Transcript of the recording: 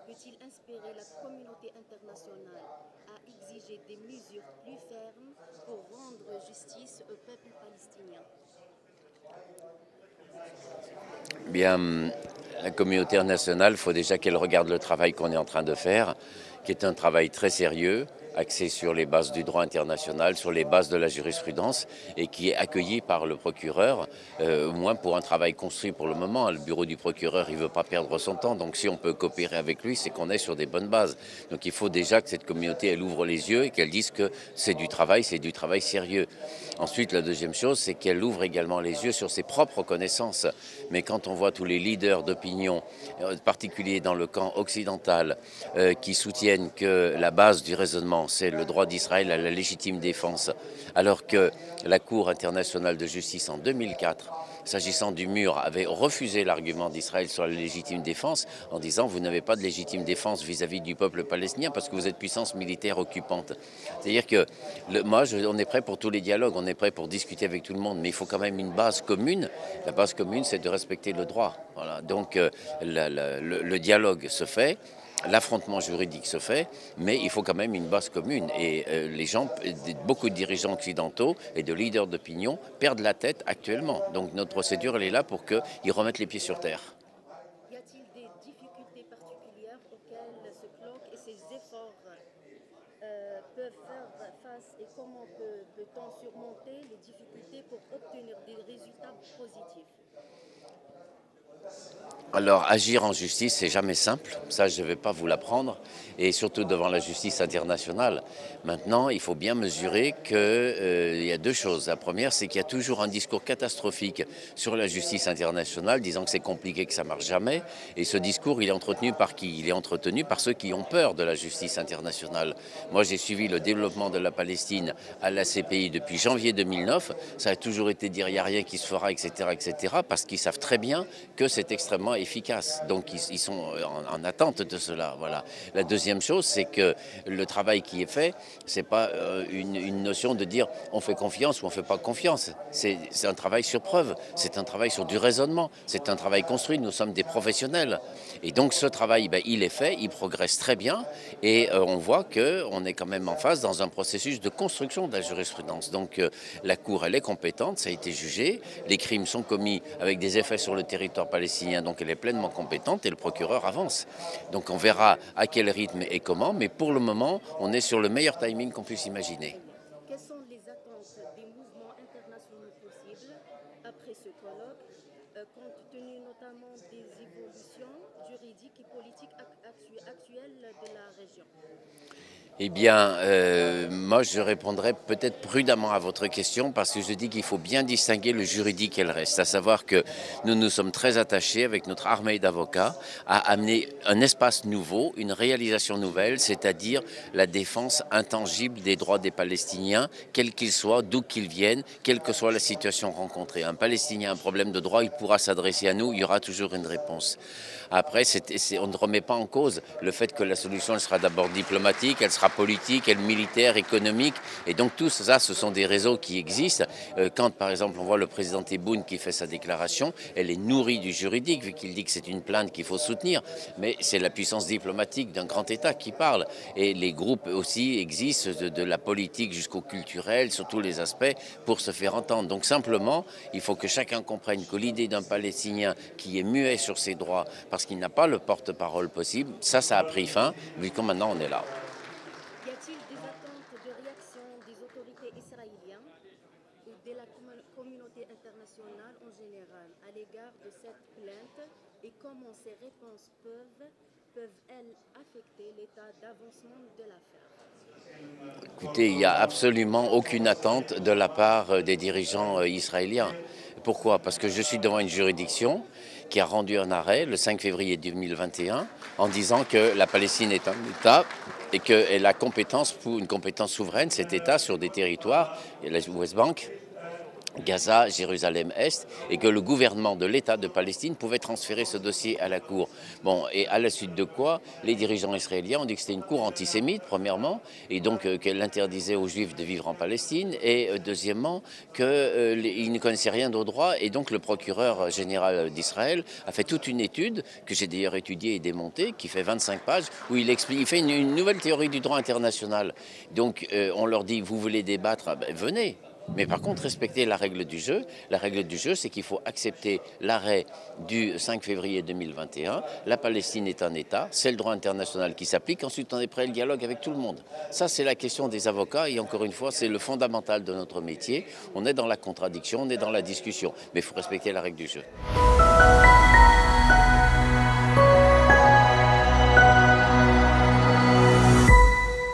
peut-il inspirer la communauté internationale à exiger des mesures plus fermes pour rendre justice au peuple palestinien? Bien, la communauté internationale, il faut déjà qu'elle regarde le travail qu'on est en train de faire, qui est un travail très sérieux, axé sur les bases du droit international, sur les bases de la jurisprudence, et qui est accueilli par le procureur, au moins pour un travail construit pour le moment. Le bureau du procureur, il ne veut pas perdre son temps, donc si on peut coopérer avec lui, c'est qu'on est sur des bonnes bases. Donc il faut déjà que cette communauté, elle ouvre les yeux et qu'elle dise que c'est du travail sérieux. Ensuite, la deuxième chose, c'est qu'elle ouvre également les yeux sur ses propres connaissances. Mais quand on voit tous les leaders d'opinion, en particulier dans le camp occidental, qui soutiennent que la base du raisonnement, c'est le droit d'Israël à la légitime défense, alors que la Cour internationale de justice en 2004, s'agissant du mur, avait refusé l'argument d'Israël sur la légitime défense en disant vous n'avez pas de légitime défense vis-à-vis du peuple palestinien parce que vous êtes puissance militaire occupante. C'est-à-dire que on est prêt pour tous les dialogues, on est prêt pour discuter avec tout le monde, mais il faut quand même une base commune. La base commune, c'est de respecter le droit. Voilà. Donc le dialogue se fait. L'affrontement juridique se fait, mais il faut quand même une base commune. Et beaucoup de dirigeants occidentaux et de leaders d'opinion perdent la tête actuellement. Donc notre procédure, elle est là pour qu'ils remettent les pieds sur terre. Y a-t-il des difficultés particulières auxquelles ce bloc et ses efforts peuvent faire face et comment peut-on surmonter les difficultés pour obtenir des résultats positifs? Alors, agir en justice, c'est jamais simple. Ça, je ne vais pas vous l'apprendre. Et surtout devant la justice internationale. Maintenant, il faut bien mesurer qu'il y a deux choses. La première, c'est qu'il y a toujours un discours catastrophique sur la justice internationale, disant que c'est compliqué, que ça ne marche jamais. Et ce discours, il est entretenu par qui? Il est entretenu par ceux qui ont peur de la justice internationale. Moi, j'ai suivi le développement de la Palestine à la CPI depuis janvier 2009. Ça a toujours été dire il n'y a rien qui se fera, etc., parce qu'ils savent très bien que c'est extrêmement efficace. Donc ils sont en attente de cela. Voilà. La deuxième chose, c'est que le travail qui est fait, c'est pas une notion de dire on fait confiance ou on fait pas confiance. C'est un travail sur preuve, c'est un travail sur du raisonnement, c'est un travail construit. Nous sommes des professionnels. Et donc ce travail, il est fait, il progresse très bien et on voit qu'on est quand même en phase dans un processus de construction de la jurisprudence. Donc la Cour, elle est compétente, ça a été jugé, les crimes sont commis avec des effets sur le territoire palestinien, donc elle est pleinement compétente et le procureur avance. Donc on verra à quel rythme et comment, mais pour le moment, on est sur le meilleur timing qu'on puisse imaginer. Quelles sont les attentes des mouvements internationaux possibles après ce colloque, compte tenu notamment des évolutions juridiques et politiques actuelles de la région? Eh bien, moi, je répondrai peut-être prudemment à votre question parce que je dis qu'il faut bien distinguer le juridique et le reste. À savoir que nous nous sommes très attachés avec notre armée d'avocats à amener un espace nouveau, une réalisation nouvelle, c'est-à-dire la défense intangible des droits des Palestiniens, quels qu'ils soient, d'où qu'ils viennent, quelle que soit la situation rencontrée. Un Palestinien a un problème de droit, il pourra s'adresser à nous, il y aura toujours une réponse. Après, on ne remet pas en cause le fait que la solution elle sera d'abord diplomatique, elle sera politique, elle militaire, économique. Et donc tout ça, ce sont des réseaux qui existent. Quand, par exemple, on voit le président Tebboune qui fait sa déclaration, elle est nourrie du juridique, vu qu'il dit que c'est une plainte qu'il faut soutenir. Mais c'est la puissance diplomatique d'un grand État qui parle. Et les groupes aussi existent, de la politique jusqu'au culturel, sur tous les aspects, pour se faire entendre. Donc simplement, il faut que chacun comprenne que l'idée d'un Palestinien qui est muet sur ses droits, parce qu'il n'a pas le porte-parole possible, ça a pris fin, vu que maintenant on est là. Y a-t-il des attentes de réaction des autorités israéliennes ou de la communauté internationale en général à l'égard de cette plainte et comment ces réponses peuvent-elles affecter l'état d'avancement de l'affaire? Écoutez, il n'y a absolument aucune attente de la part des dirigeants israéliens. Pourquoi? Parce que je suis devant une juridiction qui a rendu un arrêt le 5 février 2021 en disant que la Palestine est un État et qu'elle a compétence pour une compétence souveraine, cet État, sur des territoires, la West Bank, Gaza, Jérusalem-Est, et que le gouvernement de l'État de Palestine pouvait transférer ce dossier à la Cour. Bon, et à la suite de quoi, les dirigeants israéliens ont dit que c'était une cour antisémite, premièrement, et donc qu'elle interdisait aux Juifs de vivre en Palestine, et deuxièmement, qu'ils ne connaissaient rien au droit, et donc le procureur général d'Israël a fait toute une étude, que j'ai d'ailleurs étudiée et démontée, qui fait 25 pages, où il fait une nouvelle théorie du droit international. Donc on leur dit, vous voulez débattre, ben, venez. Mais par contre, respecter la règle du jeu. La règle du jeu, c'est qu'il faut accepter l'arrêt du 5 février 2021. La Palestine est un État, c'est le droit international qui s'applique. Ensuite, on est prêt au dialogue avec tout le monde. Ça, c'est la question des avocats. Et encore une fois, c'est le fondamental de notre métier. On est dans la contradiction, on est dans la discussion. Mais il faut respecter la règle du jeu.